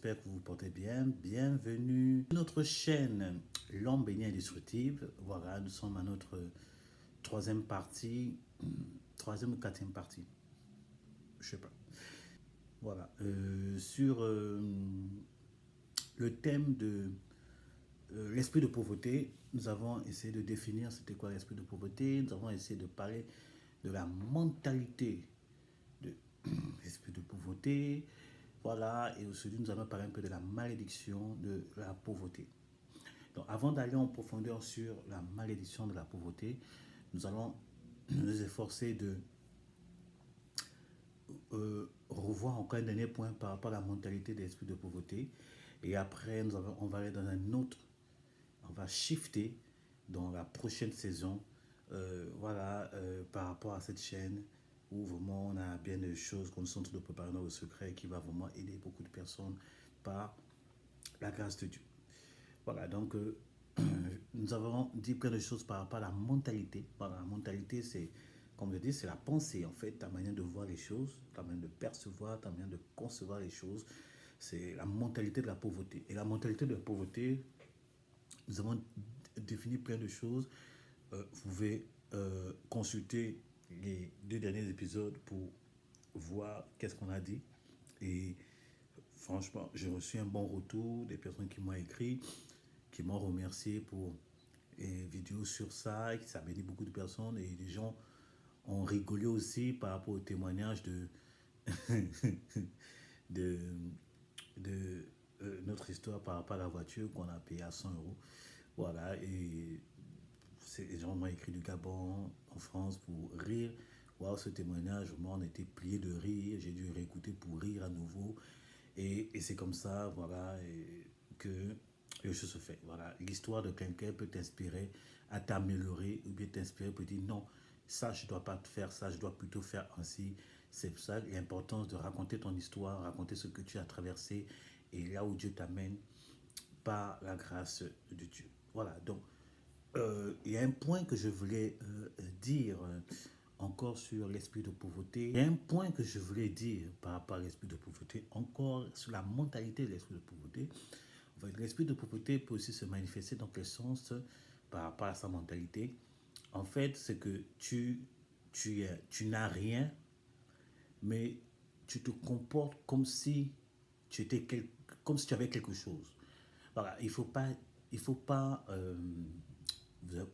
j'espère que vous vous portez bien. Bienvenue sur notre chaîne L'Homme Béni Indestructible. Voilà, nous sommes à notre troisième partie, troisième ou quatrième partie, je sais pas. Voilà, sur le thème de l'esprit de pauvreté, nous avons essayé de définir c'était quoi l'esprit de pauvreté. Nous avons essayé de parler de la mentalité de l'esprit de pauvreté. Voilà, et aujourd'hui, nous allons parler un peu de la malédiction de la pauvreté. Donc, avant d'aller en profondeur sur la malédiction de la pauvreté, nous allons nous efforcer de revoir encore un dernier point par rapport à la mentalité de l'esprit de pauvreté. Et après, on va aller dans un autre, on va shifter dans la prochaine saison, par rapport à cette chaîne où vraiment on a bien des choses qu'on est en train de préparer dans le secret qui va vraiment aider beaucoup de personnes par la grâce de Dieu. Voilà, donc nous avons dit plein de choses par rapport à la mentalité. Voilà, la mentalité, c'est, comme je dis, c'est la pensée, en fait, ta manière de voir les choses, ta manière de percevoir, ta manière de concevoir les choses. C'est la mentalité de la pauvreté. Et la mentalité de la pauvreté, nous avons défini plein de choses. Vous pouvez consulter les 2 derniers épisodes pour voir qu'est-ce qu'on a dit. Et franchement, j'ai reçu un bon retour des personnes qui m'ont écrit, qui m'ont remercié pour les vidéos sur ça, et ça a béni beaucoup de personnes. Et les gens ont rigolé aussi par rapport au témoignage de, notre histoire par rapport à la voiture qu'on a payé à 100 euros. Voilà, et les gens m'ont écrit du Gabon, en France, pour rire. Waouh, ce témoignage, moi, on était pliés de rire. J'ai dû réécouter pour rire à nouveau. Et c'est comme ça, voilà, que les choses se font. Voilà, l'histoire de quelqu'un peut t'inspirer à t'améliorer ou bien t'inspirer pour dire non, ça, je ne dois pas faire ça, je dois plutôt faire ainsi. C'est pour ça l'importance de raconter ton histoire, raconter ce que tu as traversé et là où Dieu t'amène par la grâce de Dieu. Voilà, donc il y a un point que je voulais dire encore sur l'esprit de pauvreté. Il y a un point que je voulais dire par rapport à l'esprit de pauvreté, encore sur la mentalité de l'esprit de pauvreté. En fait, l'esprit de pauvreté peut aussi se manifester dans quel sens par rapport à sa mentalité. En fait, c'est que tu n'as rien, mais tu te comportes comme si comme si tu avais quelque chose. Voilà, il faut pas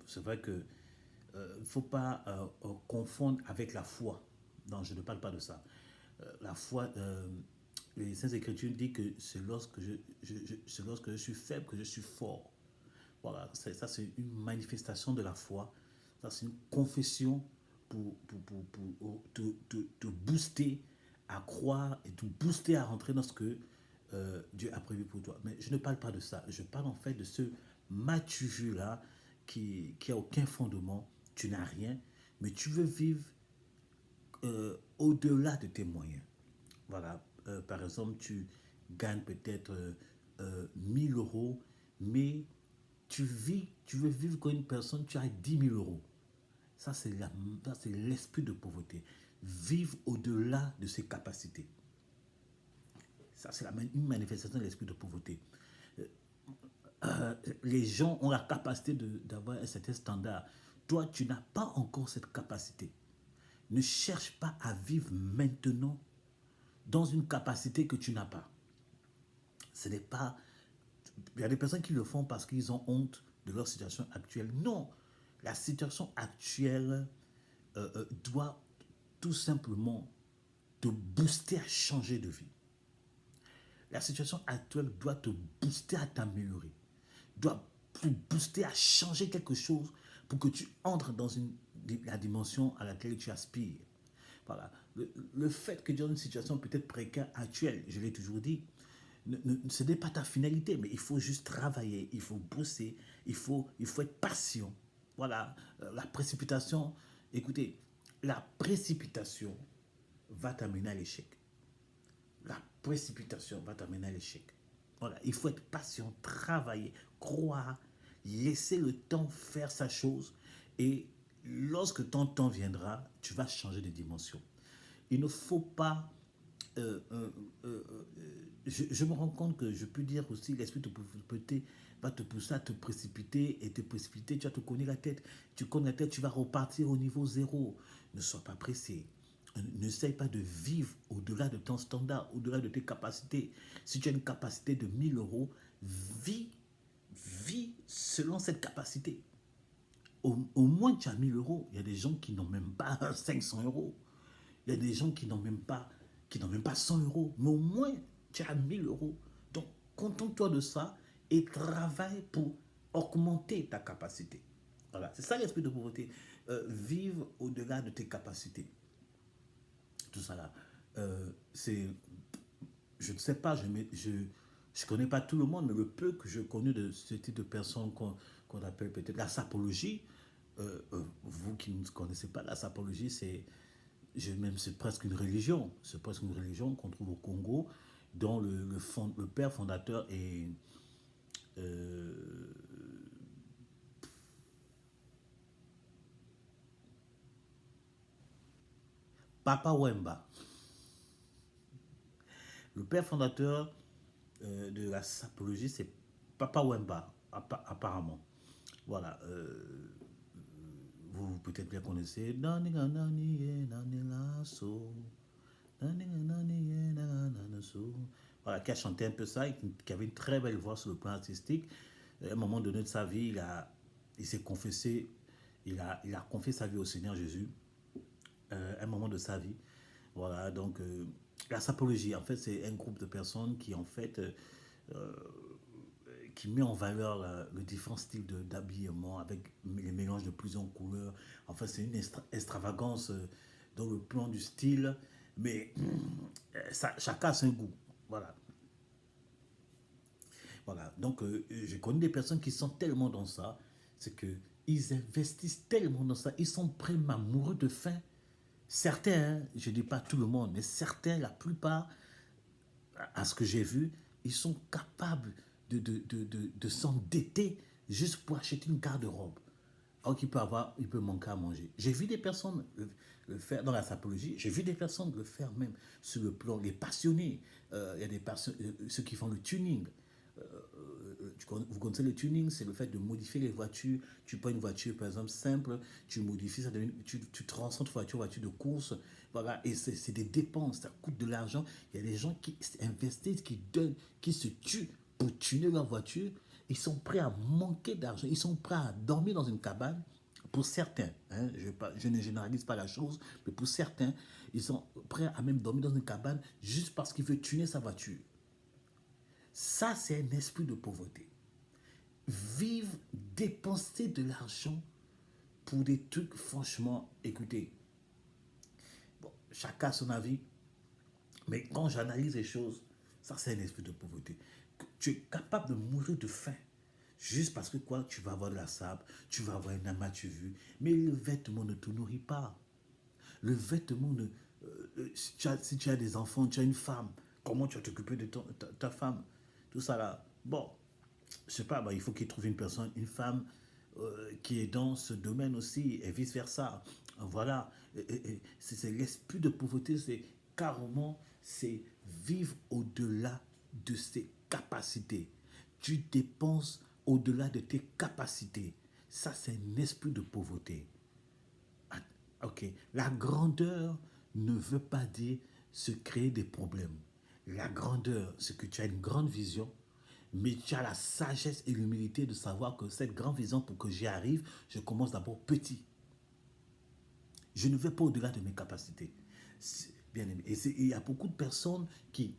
c'est vrai que faut pas confondre avec la foi. Non, je ne parle pas de ça. La foi, les Saintes Écritures disent que c'est lorsque c'est lorsque je suis faible que je suis fort. Voilà, ça c'est une manifestation de la foi. Ça c'est une confession pour te booster à croire et te booster à rentrer dans ce que Dieu a prévu pour toi. Mais je ne parle pas de ça. Je parle en fait de ce matu là qui a aucun fondement. Tu n'as rien, mais tu veux vivre au-delà de tes moyens. Voilà, par exemple, tu gagnes peut-être 1000 euros, mais tu veux vivre comme une personne, tu as 10 000 euros. Ça, c'est l'esprit de pauvreté. Vivre au-delà de ses capacités. Ça, c'est une manifestation de l'esprit de pauvreté. Les gens ont la capacité d'avoir un certain standard. Toi, tu n'as pas encore cette capacité. Ne cherche pas à vivre maintenant dans une capacité que tu n'as pas. Ce n'est pas... Il y a des personnes qui le font parce qu'ils ont honte de leur situation actuelle. Non, la situation actuelle doit tout simplement te booster à changer de vie. La situation actuelle doit te booster à t'améliorer, doit te booster à changer quelque chose pour que tu entres dans la dimension à laquelle tu aspires. Voilà. Le fait que tu es dans une situation peut-être précaire actuelle, je l'ai toujours dit, ce n'est pas ta finalité, mais il faut juste travailler, il faut bosser, il faut être patient. Voilà, la précipitation, écoutez, la précipitation va t'amener à l'échec. La précipitation va t'amener à l'échec. Voilà, il faut être patient, travailler, croire, laisser le temps faire sa chose et lorsque ton temps viendra, tu vas changer de dimension. Il ne faut pas euh, euh, euh, je me rends compte que je peux dire aussi, l'esprit de pauvreté va te pousser à te précipiter et te précipiter, tu vas te cogner la tête. Tu cognes la tête, tu vas repartir au niveau zéro. Ne sois pas pressé. N'essaye pas de vivre au-delà de ton standard, au-delà de tes capacités. Si tu as une capacité de 1 000 euros, vis, vis selon cette capacité. Au moins tu as 1 000 euros. Il y a des gens qui n'ont même pas 500 euros. Il y a des gens qui n'ont même pas 100 euros. Mais au moins tu as 1 000 euros. Donc contente-toi de ça et travaille pour augmenter ta capacité. Voilà, c'est ça l'esprit de pauvreté. Vivre au-delà de tes capacités. Tout ça là. C'est, je ne sais pas, je connais pas tout le monde, mais le peu que je connais de ce type de personnes qu'on appelle peut-être la sapologie, vous qui ne connaissez pas la sapologie, même c'est presque une religion. C'est presque une religion qu'on trouve au Congo, dont le père fondateur est euh, Papa Wemba. Le père fondateur de la sapologie, c'est Papa Wemba, apparemment. Voilà. Vous peut-être bien connaissez. Voilà, qui a chanté un peu ça, et qui avait une très belle voix sur le plan artistique. À un moment donné de sa vie, il s'est confessé, il a confié sa vie au Seigneur Jésus, à un moment de sa vie. Voilà, donc la sapologie, en fait, c'est un groupe de personnes qui, en fait, qui met en valeur le différents styles d'habillement avec les mélanges de plusieurs couleurs. Enfin, c'est une extravagance dans le plan du style, mais chacun a son goût. Voilà. Voilà. Donc, j'ai connu des personnes qui sont tellement dans ça, c'est que ils investissent tellement dans ça, ils sont prêts à mourir de faim. Certains, hein, je ne dis pas tout le monde, mais certains, la plupart, à ce que j'ai vu, ils sont capables de s'endetter juste pour acheter une garde-robe. Alors il peut manquer à manger. J'ai vu des personnes le faire dans la sapologie, j'ai vu des personnes le faire même sur le plan, les passionnés. Il y a des personnes, ceux qui font le tuning. Vous connaissez le tuning, c'est le fait de modifier les voitures. Tu prends une voiture, par exemple, simple, tu modifies, tu transformes ta voiture en voiture de course. Voilà, et c'est des dépenses, ça coûte de l'argent. Il y a des gens qui investissent, qui donnent, qui se tuent pour tuner leur voiture. Ils sont prêts à manquer d'argent, ils sont prêts à dormir dans une cabane. Pour certains, hein, je ne généralise pas la chose, mais pour certains, ils sont prêts à même dormir dans une cabane juste parce qu'il veut tuner sa voiture. Ça, c'est un esprit de pauvreté. Vivre, dépenser de l'argent pour des trucs, franchement, écoutez, bon, chacun a son avis, mais quand j'analyse les choses, ça, c'est un esprit de pauvreté. Tu es capable de mourir de faim juste parce que quoi, tu vas avoir de la sable, tu vas avoir une amas-tu vu, mais le vêtement ne te nourrit pas. Le vêtement ne. Si tu as des enfants, tu as une femme, comment tu vas t'occuper de ta femme? Tout ça là. Bon, je sais pas, bah, il faut qu'il trouve une personne, une femme qui est dans ce domaine aussi, et vice-versa. Voilà. C'est l'esprit de pauvreté, c'est carrément, c'est vivre au-delà de ses capacités. Tu dépenses au-delà de tes capacités. Ça, c'est un esprit de pauvreté. Ah, ok. La grandeur ne veut pas dire se créer des problèmes. La grandeur, c'est que tu as une grande vision, mais tu as la sagesse et l'humilité de savoir que cette grande vision, pour que j'y arrive, je commence d'abord petit. Je ne vais pas au-delà de mes capacités. Bien aimé. Et il y a beaucoup de personnes qui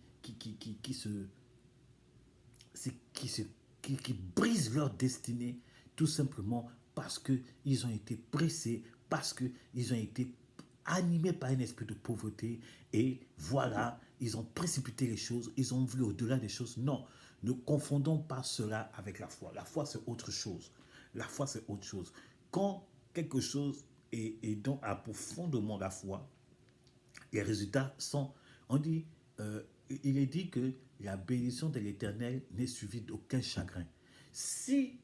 se, qui, se, qui brisent leur destinée tout simplement parce qu'ils ont été pressés, parce qu'ils ont été animés par un esprit de pauvreté et voilà, ils ont précipité les choses, ils ont voulu au-delà des choses. Non, ne confondons pas cela avec la foi. La foi, c'est autre chose. La foi, c'est autre chose. Quand quelque chose est donc à profondément la foi, les résultats sont, on dit, il est dit que la bénédiction de l'Éternel n'est suivie d'aucun chagrin. Si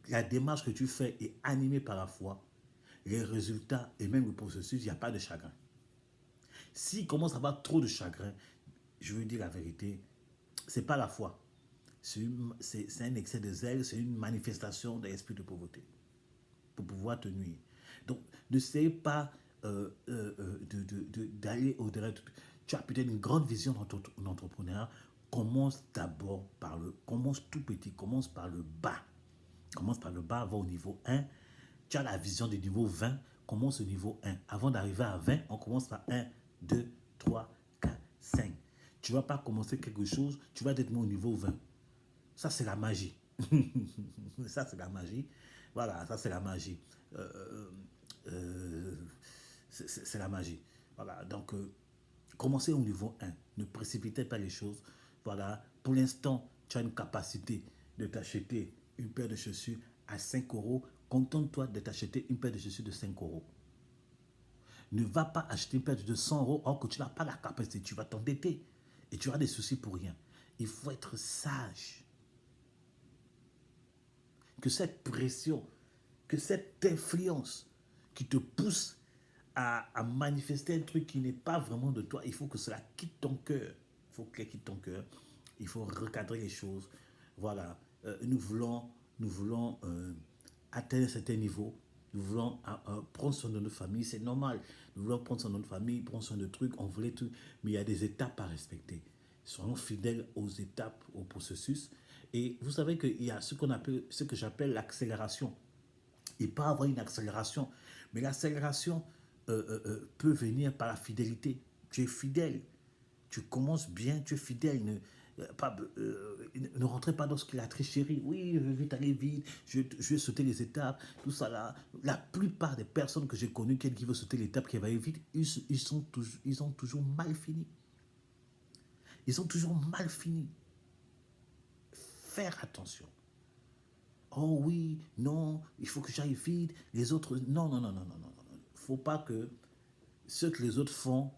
la démarche que tu fais est animée par la foi, les résultats et même le processus, il n'y a pas de chagrin. S'il commence à avoir trop de chagrin, je veux dire la vérité, c'est pas la foi. C'est un excès de zèle, c'est une manifestation de l'esprit de pauvreté pour pouvoir te nuire. Donc, n'essayez pas d'aller au-delà. Tu as peut-être une grande vision dans ton entrepreneur. Commence d'abord commence tout petit, commence par le bas. Commence par le bas, va au niveau 1. Tu as la vision du niveau 20, commence au niveau 1. Avant d'arriver à 20, on commence par 1, 2, 3, 4, 5. Tu ne vas pas commencer quelque chose, tu vas être au niveau 20. Ça, c'est la magie. Ça, c'est la magie. Voilà, ça, c'est la magie. C'est la magie. Voilà, donc, commencez au niveau 1. Ne précipitez pas les choses. Voilà, pour l'instant, tu as une capacité de t'acheter une paire de chaussures à 5 euros. Contente-toi de t'acheter une paire de chaussures de 5 euros. Ne va pas acheter une paire de 100 euros alors que tu n'as pas la capacité. Tu vas t'endetter et tu auras des soucis pour rien. Il faut être sage. Que cette pression, que cette influence qui te pousse à manifester un truc qui n'est pas vraiment de toi, il faut que cela quitte ton cœur. Il faut qu'elle quitte ton cœur. Il faut recadrer les choses. Voilà. Nous voulons atteindre un certain niveau. Nous voulons prendre soin de notre famille. C'est normal. Nous voulons prendre soin de notre famille, prendre soin de trucs. On voulait tout. Mais il y a des étapes à respecter. Soyons fidèles aux étapes, au processus. Et vous savez qu'il y a ce que j'appelle l'accélération. Il peut y avoir une accélération. Mais l'accélération peut venir par la fidélité. Tu es fidèle. Tu commences bien, tu es fidèle. Ne rentrez pas dans ce qu'il a tricherie. Oui, je veux vite aller vite, je vais sauter les étapes, tout ça là. La plupart des personnes que j'ai connues qui veulent sauter l'étape, qui va aller vite, ils ont toujours mal fini. Ils ont toujours mal fini. Faire attention. Oh oui, non, il faut que j'aille vite. Les autres, non, non, non, non, non, non. Il ne faut pas que ce que les autres font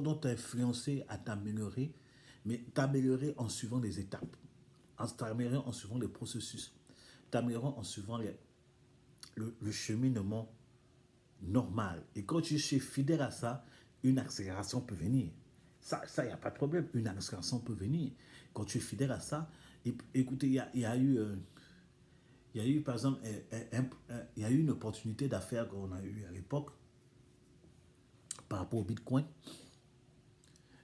donc t'influencer à t'améliorer, mais t'améliorer en suivant les étapes, t'améliorer en suivant les processus, t'améliorer en suivant le cheminement normal. Et quand tu es fidèle à ça, une accélération peut venir. Ça, il n'y a pas de problème. Une accélération peut venir. Quand tu es fidèle à ça, écoutez, il y a eu, par exemple, il y a eu une opportunité d'affaires qu'on a eue à l'époque par rapport au Bitcoin.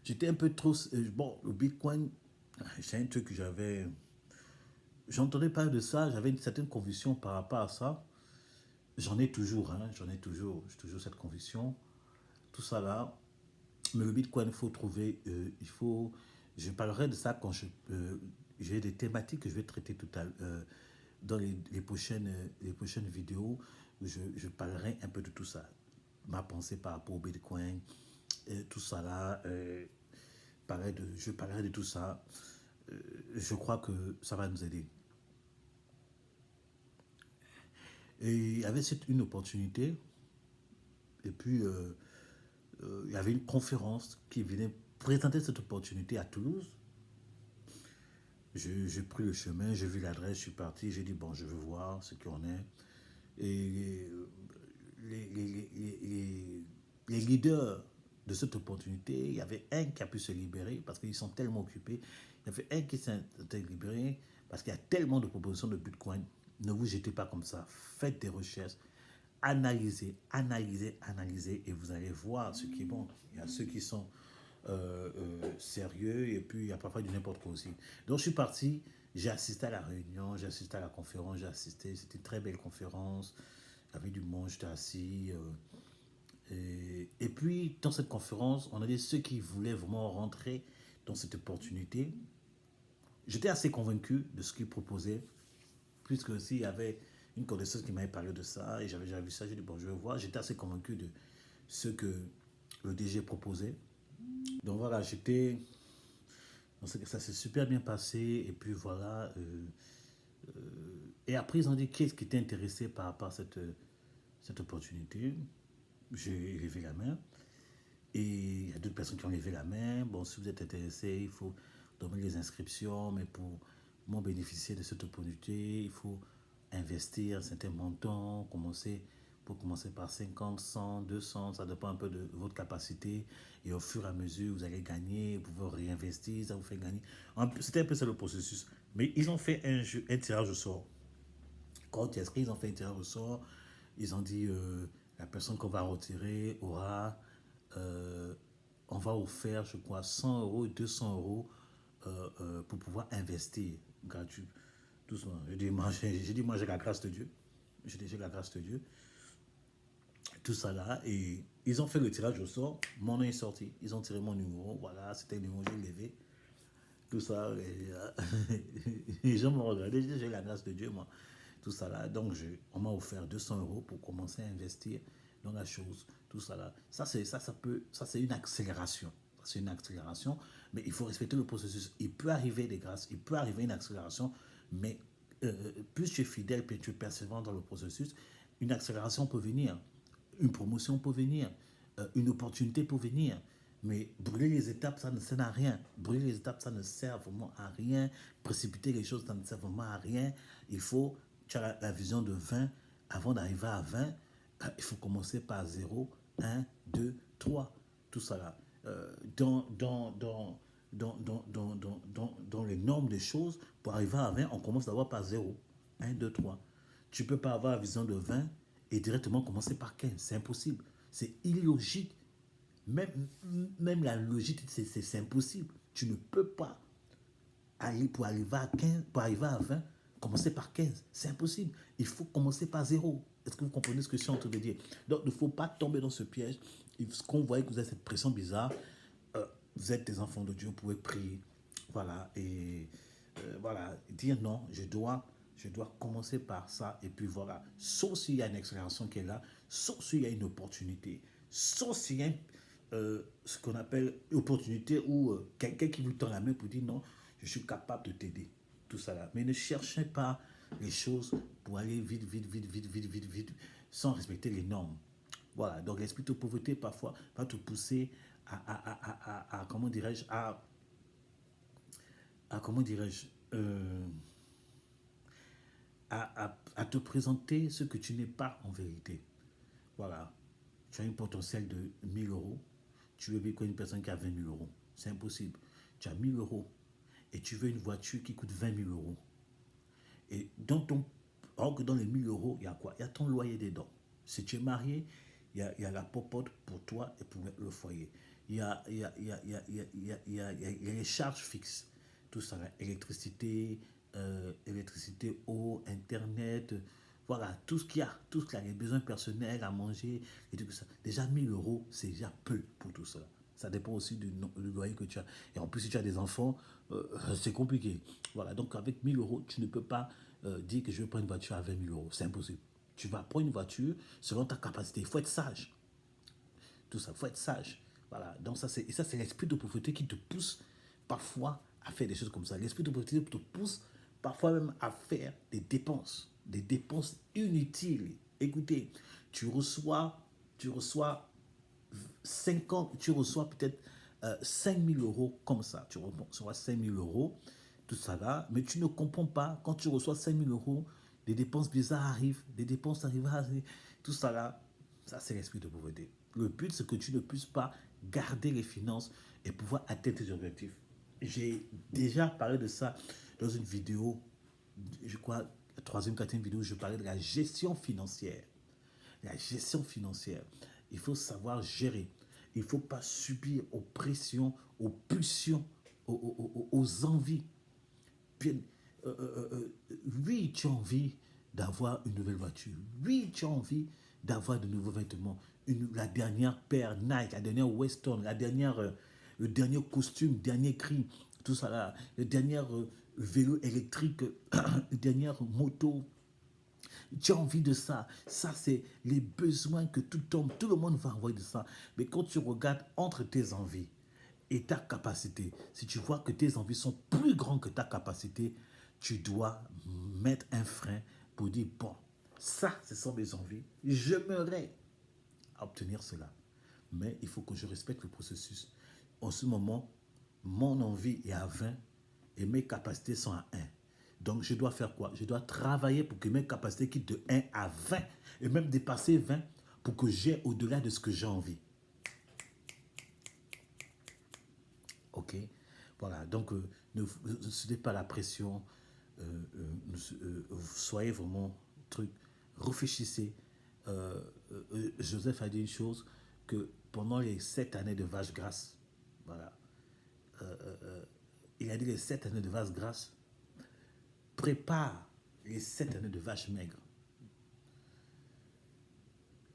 J'étais un peu trop... Bon, le Bitcoin, c'est un truc que j'avais... J'entendais parler de ça, j'avais une certaine conviction par rapport à ça. J'en ai toujours, hein, j'ai toujours cette conviction. Tout ça là. Mais le Bitcoin, il faut trouver... je parlerai de ça quand j'ai des thématiques que je vais traiter tout à l'heure. Dans les prochaines vidéos, je parlerai un peu de tout ça. Ma pensée par rapport au Bitcoin, tout ça là, je parlerai de tout ça. Je crois que ça va nous aider. Et il y avait une opportunité, et puis il y avait une conférence qui venait présenter cette opportunité à Toulouse. J'ai pris le chemin, j'ai vu l'adresse, je suis parti, j'ai dit bon, je veux voir ce qu'on est. Et les leaders de cette opportunité, il y avait un qui a pu se libérer parce qu'ils sont tellement occupés. Il y avait un qui s'est libéré parce qu'il y a tellement de propositions de Bitcoin. Ne vous jetez pas comme ça. Faites des recherches. Analysez, analysez, analysez et vous allez voir ce qui est bon. Il y a ceux qui sont sérieux et puis il y a parfois du n'importe quoi aussi. Donc je suis parti, j'ai assisté à la réunion, j'ai assisté à la conférence, c'était une très belle conférence. Il y avait du monde, j'étais assis. Et puis, dans cette conférence, on a dit ceux qui voulaient vraiment rentrer dans cette opportunité. J'étais assez convaincu de ce qu'ils proposaient, puisque aussi il y avait une connaisseuse qui m'avait parlé de ça, et j'avais déjà vu ça, j'ai dit bon, je vais voir. J'étais assez convaincu de ce que le DG proposait. Donc voilà, ça s'est super bien passé, et puis voilà. Et après, ils ont dit qu'est-ce qui était intéressé par rapport à cette opportunité. J'ai levé la main. Et il y a d'autres personnes qui ont levé la main. Bon, si vous êtes intéressé, il faut donner les inscriptions, mais pour bénéficier de cette opportunité, il faut investir un certain montant, commencer pour commencer par 50, 100, 200, ça dépend un peu de votre capacité. Et au fur et à mesure, vous allez gagner, vous pouvez réinvestir, ça vous fait gagner. C'était un peu ça le processus. Mais ils ont fait un tirage au sort. Quand tu es inscrit, ils ont fait un tirage au sort. Ils ont dit, la personne qu'on va retirer aura, euh, on va vous faire, je crois, 100 euros et 200 euros pour pouvoir investir gratuit. Doucement. Moi, j'ai la grâce de Dieu. J'ai la grâce de Dieu. Tout ça là. Et ils ont fait le tirage au sort. Mon nom est sorti. Ils ont tiré mon numéro. Voilà, c'était le numéro, j'ai levé. Tout ça. Les gens m'ont regardé. J'ai la grâce de Dieu, moi. Tout ça là. Donc, on m'a offert 200 euros pour commencer à investir dans la chose. Tout ça là. Ça, c'est une accélération. C'est une accélération. Mais il faut respecter le processus. Il peut arriver des grâces. Il peut arriver une accélération. Mais plus tu es fidèle, plus tu es persévérant dans le processus, une accélération peut venir, une promotion peut venir, une opportunité peut venir. Mais brûler les étapes, ça ne sert à rien. Brûler les étapes, ça ne sert vraiment à rien. Précipiter les choses, ça ne sert vraiment à rien. Il faut, tu as la vision de 20, avant d'arriver à 20, il faut commencer par 0, 1, 2, 3. Tout ça là. Dans les normes des choses, pour arriver à 20, on commence d'abord par 0, 1, 2, 3. Tu ne peux pas avoir la vision de 20 et directement commencer par 15. C'est impossible. C'est illogique. Même, même la logique, c'est impossible. Tu ne peux pas aller pour arriver à 15, pour arriver à 20, commencer par 15. C'est impossible. Il faut commencer par 0. Est-ce que vous comprenez ce que je suis en train de dire? Donc, il ne faut pas tomber dans ce piège. Ce qu'on voit que vous avez cette pression bizarre, vous êtes des enfants de Dieu, vous pouvez prier. Voilà. Et voilà. Dire non, je dois commencer par ça. Et puis voilà. Sauf s'il y a une accélération qui est là, sauf s'il y a une opportunité, sauf s'il y a ce qu'on appelle une opportunité où quelqu'un qui vous tend la main pour dire non, je suis capable de t'aider. Tout ça là. Mais ne cherchez pas les choses pour aller vite, vite, vite, vite, vite, vite, vite, sans respecter les normes. Voilà. Donc l'esprit de pauvreté parfois va te pousser comment dirais-je, comment dirais-je, à te présenter ce que tu n'es pas en vérité. Voilà. Tu as un potentiel de 1000 euros. Tu veux vivre comme une personne qui a 20 000 euros. C'est impossible. Tu as 1000 euros et tu veux une voiture qui coûte 20 000 euros. Et alors que dans les 1000 euros, il y a quoi? Il y a ton loyer dedans. Si tu es marié, il y a la popote pour toi et pour le foyer. Il y a les charges fixes. Tout ça, électricité, eau, internet, voilà, tout ce qu'il y a, tout ce qu'il y a, les besoins personnels à manger et tout ça. Déjà 1000 euros, c'est déjà peu pour tout ça. Ça dépend aussi du loyer que tu as. Et en plus, si tu as des enfants, c'est compliqué. Voilà, donc avec 1000 euros, tu ne peux pas dire que je vais prendre une voiture à 20 000 euros. C'est impossible. Tu vas prendre une voiture selon ta capacité. Il faut être sage. Tout ça, il faut être sage. Voilà, donc ça, c'est l'esprit de pauvreté qui te pousse parfois à faire des choses comme ça. L'esprit de pauvreté te pousse parfois même à faire des dépenses inutiles. Écoutez, tu reçois 50, tu reçois peut-être 5 000 euros comme ça. Tu reçois 5 000 euros, tout ça là, mais tu ne comprends pas, quand tu reçois 5 000 euros, des dépenses bizarres arrivent, des dépenses arrivent, tout ça là, ça c'est l'esprit de pauvreté. Le but, c'est que tu ne puisses pas garder les finances et pouvoir atteindre tes objectifs. J'ai déjà parlé de ça dans une vidéo, je crois, la troisième, quatrième vidéo, je parlais de la gestion financière. La gestion financière. Il faut savoir gérer. Il ne faut pas subir aux pressions, aux pulsions, aux envies. Bien, oui, tu as envie d'avoir une nouvelle voiture. Oui, tu as envie d'avoir de nouveaux vêtements. La dernière paire Nike, la dernière Weston, le dernier costume, le dernier cri, tout ça là, le dernier vélo électrique, la dernière moto. Tu as envie de ça. Ça, c'est les besoins que tout le monde va envoyer de ça. Mais quand tu regardes entre tes envies et ta capacité, si tu vois que tes envies sont plus grandes que ta capacité, tu dois mettre un frein pour dire, bon, ça, ce sont mes envies. J'aimerais obtenir cela. Mais il faut que je respecte le processus. En ce moment, mon envie est à 20 et mes capacités sont à 1. Donc, je dois faire quoi? Je dois travailler pour que mes capacités quittent de 1 à 20 et même dépasser 20 pour que j'ai au-delà de ce que j'ai envie. OK? Voilà. Donc, ne cédez pas la pression. Soyez vraiment truc. Réfléchissez. Joseph a dit une chose que pendant les 7 années de vache grasse, voilà, il a dit les 7 années de vache grasse, prépare les 7 années de vache maigre.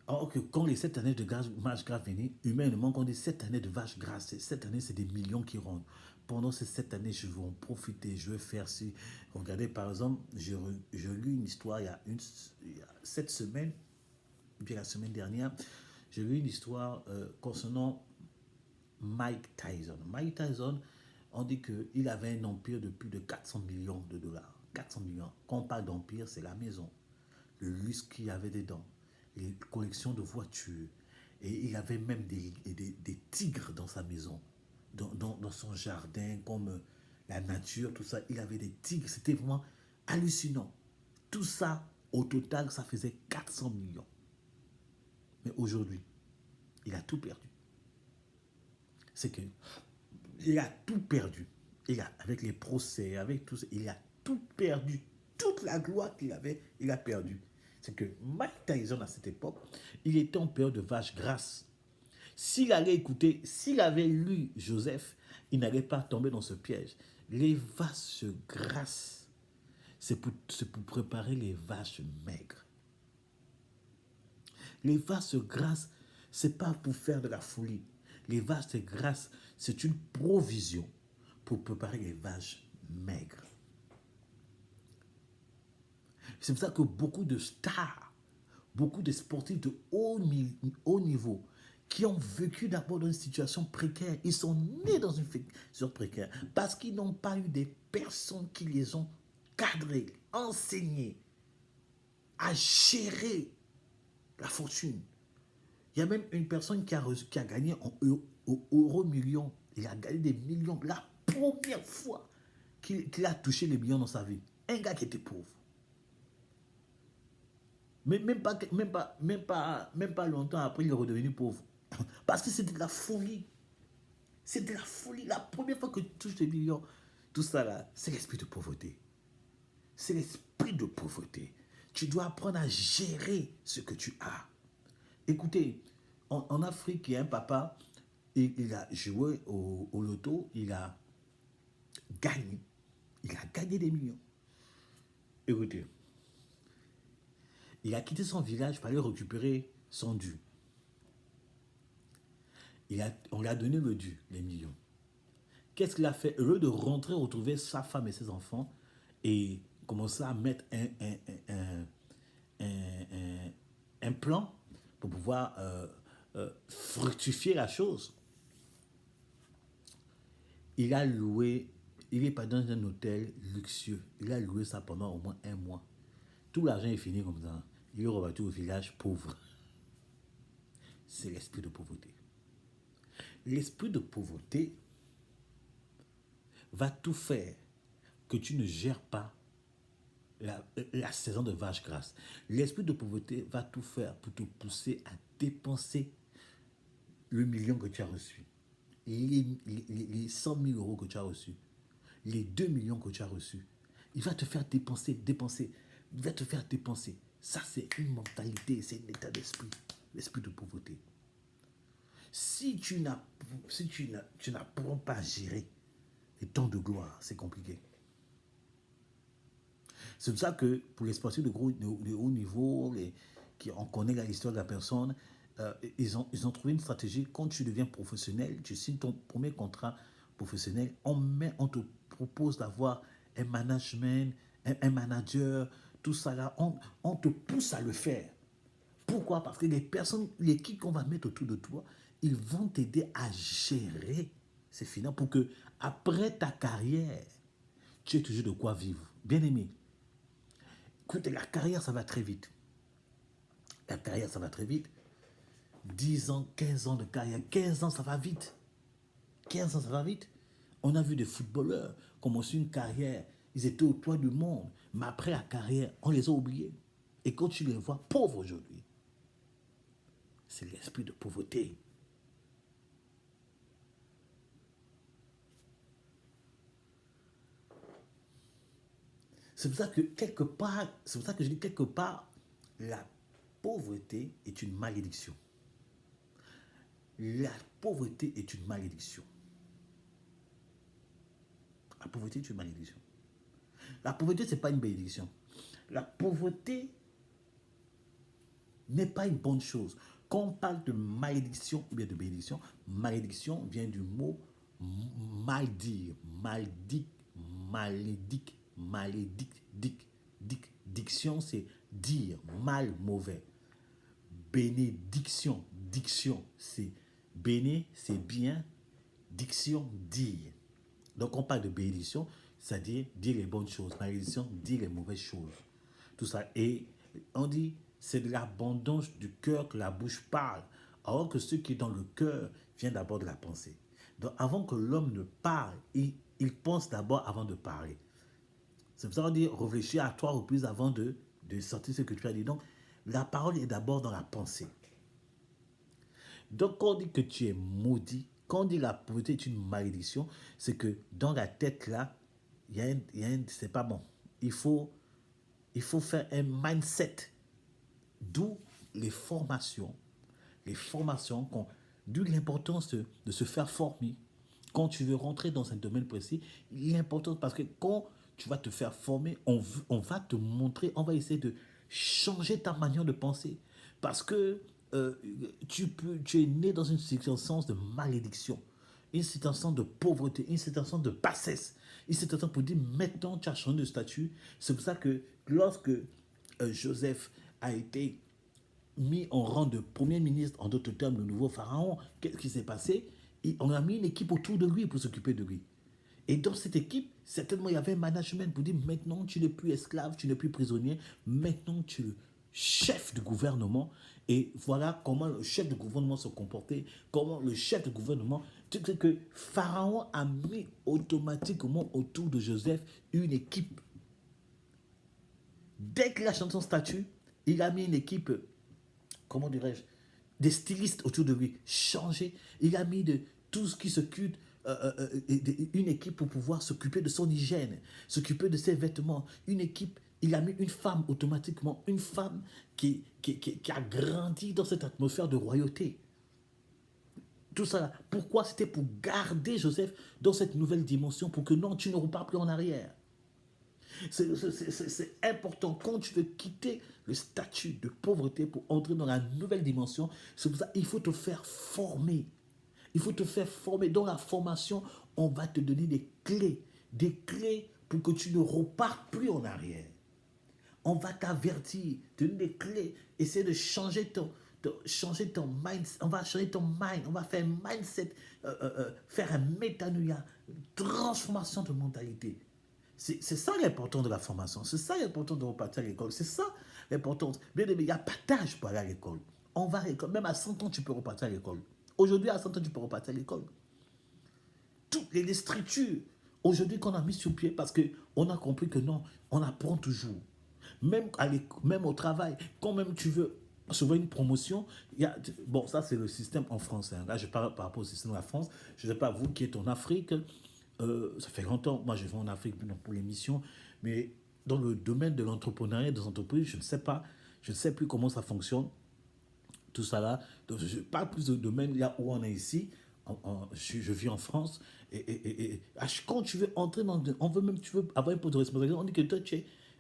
Or que quand les 7 années de vache grasse venaient, humainement, quand on dit 7 années de vache grasse, 7 années, c'est des millions qui rentrent. Pendant ces 7 années, je vais en profiter, je vais faire ci. Regardez, par exemple, j'ai lu une histoire il y a 7 semaines, bien la semaine dernière, j'ai lu une histoire concernant Mike Tyson. Mike Tyson, on dit qu'il avait un empire de plus de 400 millions de dollars. 400 millions. Quand on parle d'empire, c'est la maison, le luxe qu'il y avait dedans, les collections de voitures. Et il avait même des tigres dans sa maison, dans son jardin, comme la nature, tout ça. Il avait des tigres, c'était vraiment hallucinant. Tout ça, au total, ça faisait 400 millions. Mais aujourd'hui, il a tout perdu. C'est que il a tout perdu. Avec les procès, avec tout ça, il a tout perdu. Toute la gloire qu'il avait, il a perdu. C'est que Mike Tyson, à cette époque, il était en période de vache grasse. S'il allait écouter, s'il avait lu Joseph, il n'allait pas tomber dans ce piège. Les vaches grasses, c'est pour préparer les vaches maigres. Les vaches grasses, ce n'est pas pour faire de la folie. Les vaches grasses, c'est une provision pour préparer les vaches maigres. C'est pour ça que beaucoup de stars, beaucoup de sportifs de haut niveau, qui ont vécu d'abord dans une situation précaire, ils sont nés dans une situation précaire parce qu'ils n'ont pas eu des personnes qui les ont cadrés, enseignés à gérer la fortune. Il y a même une personne qui a gagné en euro millions. Il a gagné des millions la première fois qu'il a touché les millions dans sa vie. Un gars qui était pauvre. Mais même pas longtemps après, il est redevenu pauvre. Parce que c'était de la folie. C'est de la folie. La première fois que tu touches des millions, tout ça là, c'est l'esprit de pauvreté. C'est l'esprit de pauvreté. Tu dois apprendre à gérer ce que tu as. Écoutez, en Afrique, il y a un papa, il a joué au loto, il a gagné. Il a gagné des millions. Écoutez, il a quitté son village pour aller récupérer son dû. On lui a donné le dû, les millions. Qu'est-ce qu'il a fait? Au lieu de rentrer, retrouver sa femme et ses enfants et commencer à mettre un plan pour pouvoir fructifier la chose, il a loué, il n'est pas dans un hôtel luxueux, il a loué ça pendant au moins 1 mois. Tout l'argent est fini comme ça. Il est rebattu au village pauvre. C'est l'esprit de pauvreté. L'esprit de pauvreté va tout faire que tu ne gères pas la saison de vache grasse. L'esprit de pauvreté va tout faire pour te pousser à dépenser le million que tu as reçu, les 100 000 euros que tu as reçus, les 2 millions que tu as reçus. Il va te faire dépenser. Il va te faire dépenser. Ça, c'est une mentalité, c'est un état d'esprit, l'esprit de pauvreté. Si tu n'apprends pas à gérer les temps de gloire, c'est compliqué. C'est pour ça que pour les sportifs de haut niveau, on connaît l'histoire de la personne, ils ont trouvé une stratégie. Quand tu deviens professionnel, tu signes ton premier contrat professionnel, on te propose d'avoir un management, un manager, tout ça là, on te pousse à le faire. Pourquoi? Parce que les personnes, l'équipe qu'on va mettre autour de toi, ils vont t'aider à gérer ces finances pour que après ta carrière, tu aies toujours de quoi vivre. Bien aimé, écoute, la carrière, ça va très vite. La carrière, ça va très vite. 10 ans, 15 ans de carrière. 15 ans, ça va vite. 15 ans, ça va vite. On a vu des footballeurs commencer une carrière. ils étaient au toit du monde, mais après la carrière, on les a oubliés. Et quand tu les vois pauvres aujourd'hui, c'est l'esprit de pauvreté. C'est pour ça que quelque part, c'est pour ça que je dis quelque part, la pauvreté est une malédiction. La pauvreté est une malédiction. La pauvreté est une malédiction. La pauvreté, ce n'est pas une bénédiction. La pauvreté n'est pas une bonne chose. Quand on parle de malédiction ou bien de bénédiction, malédiction vient du mot mal dire, maldic, malédic, malédic, diction, c'est dire, mal, mauvais. Bénédiction, diction, c'est béné, c'est bien, diction, dire. Donc on parle de bénédiction, c'est-à-dire dire les bonnes choses. Malédiction, dire les mauvaises choses. Tout ça. Et on dit, c'est de l'abondance du cœur que la bouche parle. Alors que ce qui est dans le cœur vient d'abord de la pensée. Donc avant que l'homme ne parle, il pense d'abord avant de parler. C'est pour ça qu'on dit réfléchir à 3 reprises avant de sortir ce que tu as dit. Donc la parole est d'abord dans la pensée. Donc quand on dit que tu es maudit, quand on dit la pauvreté est une malédiction, c'est que dans la tête là, c'est pas bon. Il faut faire un mindset. D'où les formations, d'où l'importance de se faire former. Quand tu veux rentrer dans un domaine précis, l'importance, parce que quand tu vas te faire former, on va te montrer, on va essayer de changer ta manière de penser. Parce que tu es né dans une circonstance de malédiction, une situation de pauvreté, une situation de bassesse, une situation pour dire maintenant tu as changé de statut. C'est pour ça que lorsque Joseph a été mis en rang de premier ministre, en d'autres termes, le nouveau pharaon, qu'est-ce qui s'est passé? On a mis une équipe autour de lui pour s'occuper de lui. Et dans cette équipe, certainement, il y avait un management pour dire maintenant, tu n'es plus esclave, tu n'es plus prisonnier, maintenant, tu es le chef du gouvernement. Et voilà comment le chef du gouvernement se comportait, comment le chef du gouvernement, tu sais que Pharaon a mis automatiquement autour de Joseph une équipe. Dès qu'il a changé son statut, il a mis une équipe, comment dirais-je, des stylistes autour de lui, changé. Il a mis de tout ce qui s'occupe, une équipe pour pouvoir s'occuper de son hygiène, s'occuper de ses vêtements, une équipe. Il a mis une femme automatiquement, une femme qui a grandi dans cette atmosphère de royauté. Tout ça, pourquoi? C'était pour garder Joseph dans cette nouvelle dimension, pour que non, tu ne repars plus en arrière. C'est important quand tu veux quitter le statut de pauvreté pour entrer dans la nouvelle dimension. C'est pour ça qu'il faut te faire former. Il faut te faire former. Dans la formation, on va te donner des clés pour que tu ne repartes plus en arrière. On va t'avertir, te donner des clés, essayer de changer ton mindset. On va changer ton mind, on va faire un mindset, faire un métanoïa, transformation de mentalité. C'est ça l'important de la formation. C'est ça l'important de repartir à l'école. C'est ça l'important. Bien aimé, il n'y a pas d'âge pour aller à l'école. On va à l'école. Même à 100 ans, tu peux repartir à l'école. Aujourd'hui, à 100 ans, tu peux repartir à l'école. Toutes les structures, aujourd'hui, qu'on a mis sur pied, parce qu'on a compris que non, on apprend toujours. Même au travail, quand même tu veux souvent une promotion, bon, ça c'est le système en France. Hein. Là, je parle par rapport au système de la France. Je ne sais pas, vous qui êtes en Afrique, ça fait longtemps, moi je vais en Afrique pour l'émission, mais dans le domaine de l'entrepreneuriat, des entreprises, je ne sais pas, je ne sais plus comment ça fonctionne, tout ça là. Donc je parle plus de domaine là où on est ici, je vis en France, et quand tu veux entrer on veut même, tu veux avoir un poste de responsabilité, on dit que toi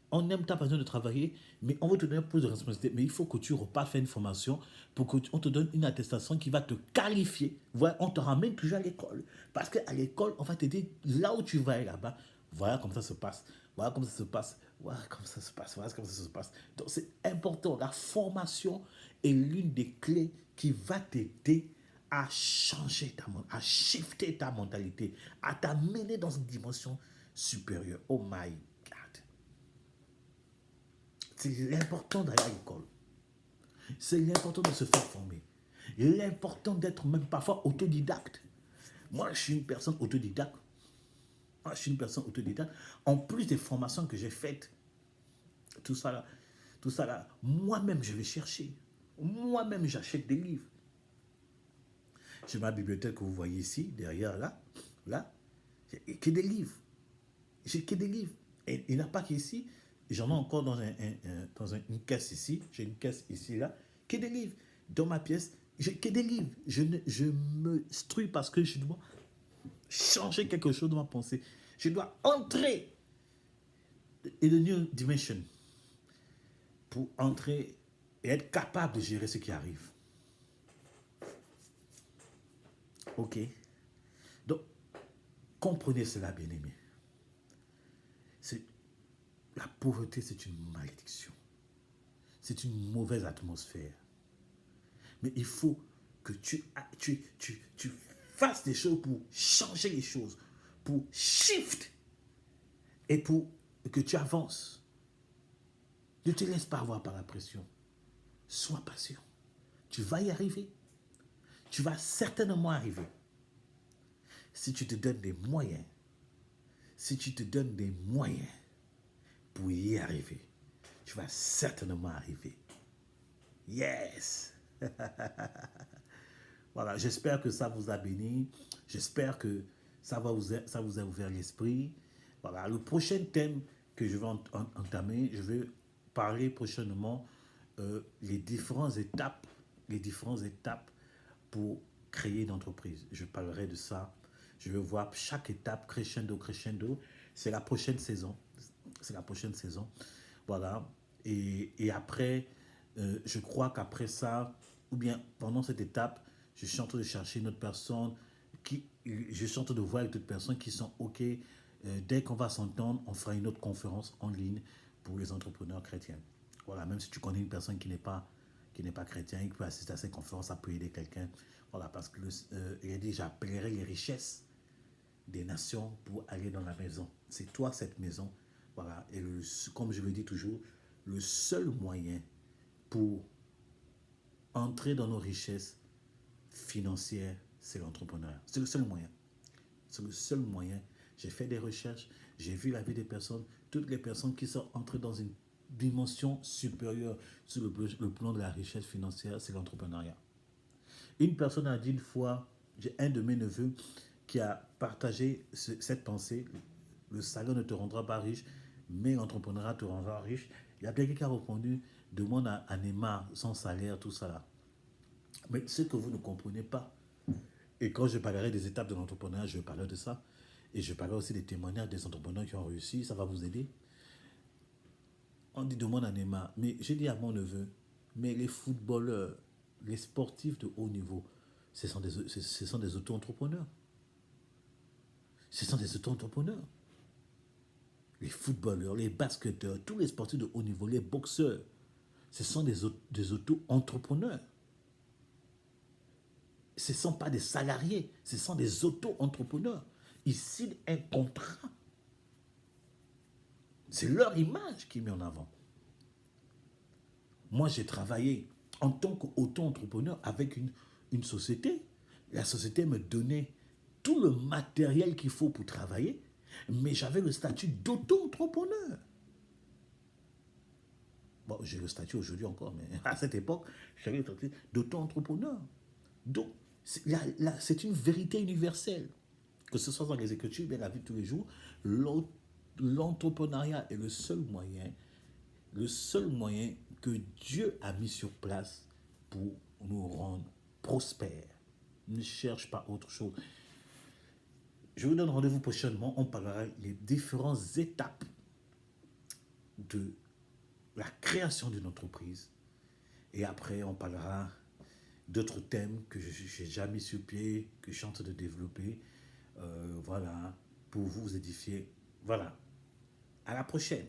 on aime ta façon de travailler, mais on veut te donner un poste de responsabilité. Mais il faut que tu repasses faire une formation pour qu'on te donne une attestation qui va te qualifier. Voilà, on te ramène toujours à l'école. Parce qu'à l'école, on va te dire là où tu vas aller là-bas, voilà comment ça se passe. Voilà comment ça se passe. Voilà comment ça se passe. Voilà comment ça se passe. Donc c'est important. La formation est l'une des clés qui va t'aider à changer à shifter ta mentalité, à t'amener dans une dimension supérieure. Oh my God. C'est l'important d'aller à l'école. C'est l'important de se faire former. L'important d'être même parfois autodidacte. Moi, je suis une personne autodidacte. Moi, je suis une personne autodidacte. En plus des formations que j'ai faites, tout ça là, moi-même, je vais chercher. Moi-même, j'achète des livres. J'ai ma bibliothèque que vous voyez ici, derrière, là, j'ai que des livres. J'ai que des livres. Et il n'y en a pas qu'ici. J'en ai encore dans, une caisse ici. J'ai une caisse ici, là. Que des livres. Dans ma pièce, j'ai que des livres. Je me struis parce que je dois changer quelque chose dans ma pensée. Je dois entrer in the new dimension pour entrer et être capable de gérer ce qui arrive. Ok? Donc, comprenez cela, bien-aimés. La pauvreté, c'est une malédiction. C'est une mauvaise atmosphère. Mais il faut que tu fasses des choses pour changer les choses, pour shift et pour que tu avances. Ne te laisse pas avoir par la pression. Sois patient. Tu vas y arriver. Tu vas certainement arriver. Si tu te donnes des moyens, pour y arriver, tu vas certainement arriver. Yes! Voilà, j'espère que ça vous a béni. J'espère que ça vous a ouvert l'esprit. Voilà, le prochain thème que je vais entamer, je vais parler prochainement les différentes étapes pour créer une entreprise. Je parlerai de ça. Je vais voir chaque étape crescendo. C'est la prochaine saison. Voilà. Et après, je crois qu'après ça, ou bien pendant cette étape, je suis en train de chercher une autre personne, je suis en train de voir avec d'autres personnes qui sont OK. Dès qu'on va s'entendre, on fera une autre conférence en ligne pour les entrepreneurs chrétiens. Voilà, même si tu connais une personne qui n'est pas chrétien, qui peut assister à cette conférence, ça peut aider quelqu'un. Voilà, parce que il a dit, j'appellerai les richesses des nations pour aller dans la maison. C'est toi cette maison. Voilà, et comme je le dis toujours, le seul moyen pour entrer dans nos richesses financières, c'est l'entrepreneuriat. C'est le seul moyen. C'est le seul moyen. J'ai fait des recherches, j'ai vu la vie des personnes, toutes les personnes qui sont entrées dans une dimension supérieure sur le plan de la richesse financière, c'est l'entrepreneuriat. Une personne a dit une fois, j'ai un de mes neveux qui a partagé cette pensée, le salaire ne te rendra pas riche, mais l'entrepreneuriat te rendra riche. Il y a quelqu'un qui a répondu, demande à Neymar son salaire, tout ça là. Mais ce que vous ne comprenez pas, et quand je parlerai des étapes de l'entrepreneuriat, je parlerai de ça, et je parlerai aussi des témoignages des entrepreneurs qui ont réussi, ça va vous aider. On dit demande à Neymar, mais j'ai dit à mon neveu, mais les footballeurs, les sportifs de haut niveau, ce sont des auto-entrepreneurs. Ce sont des auto-entrepreneurs. Les footballeurs, les basketteurs, tous les sportifs de haut niveau, les boxeurs, ce sont des auto-entrepreneurs. Ce ne sont pas des salariés, ce sont des auto-entrepreneurs. Ils signent un contrat. C'est leur image qui est mise en avant. Moi, j'ai travaillé en tant qu'auto-entrepreneur avec une société. La société me donnait tout le matériel qu'il faut pour travailler, mais j'avais le statut d'auto-entrepreneur. Bon, j'ai le statut aujourd'hui encore, mais à cette époque, j'avais le statut d'auto-entrepreneur. Donc, c'est une vérité universelle. Que ce soit dans les écritures, bien la vie de tous les jours, l'entrepreneuriat est le seul moyen que Dieu a mis sur place pour nous rendre prospères. Ne cherche pas autre chose. Je vous donne rendez-vous prochainement. On parlera des différentes étapes de la création d'une entreprise. Et après, on parlera d'autres thèmes que je n'ai déjà mis sur pied, que je suis en train de développer. Voilà, pour vous édifier. Voilà. À la prochaine.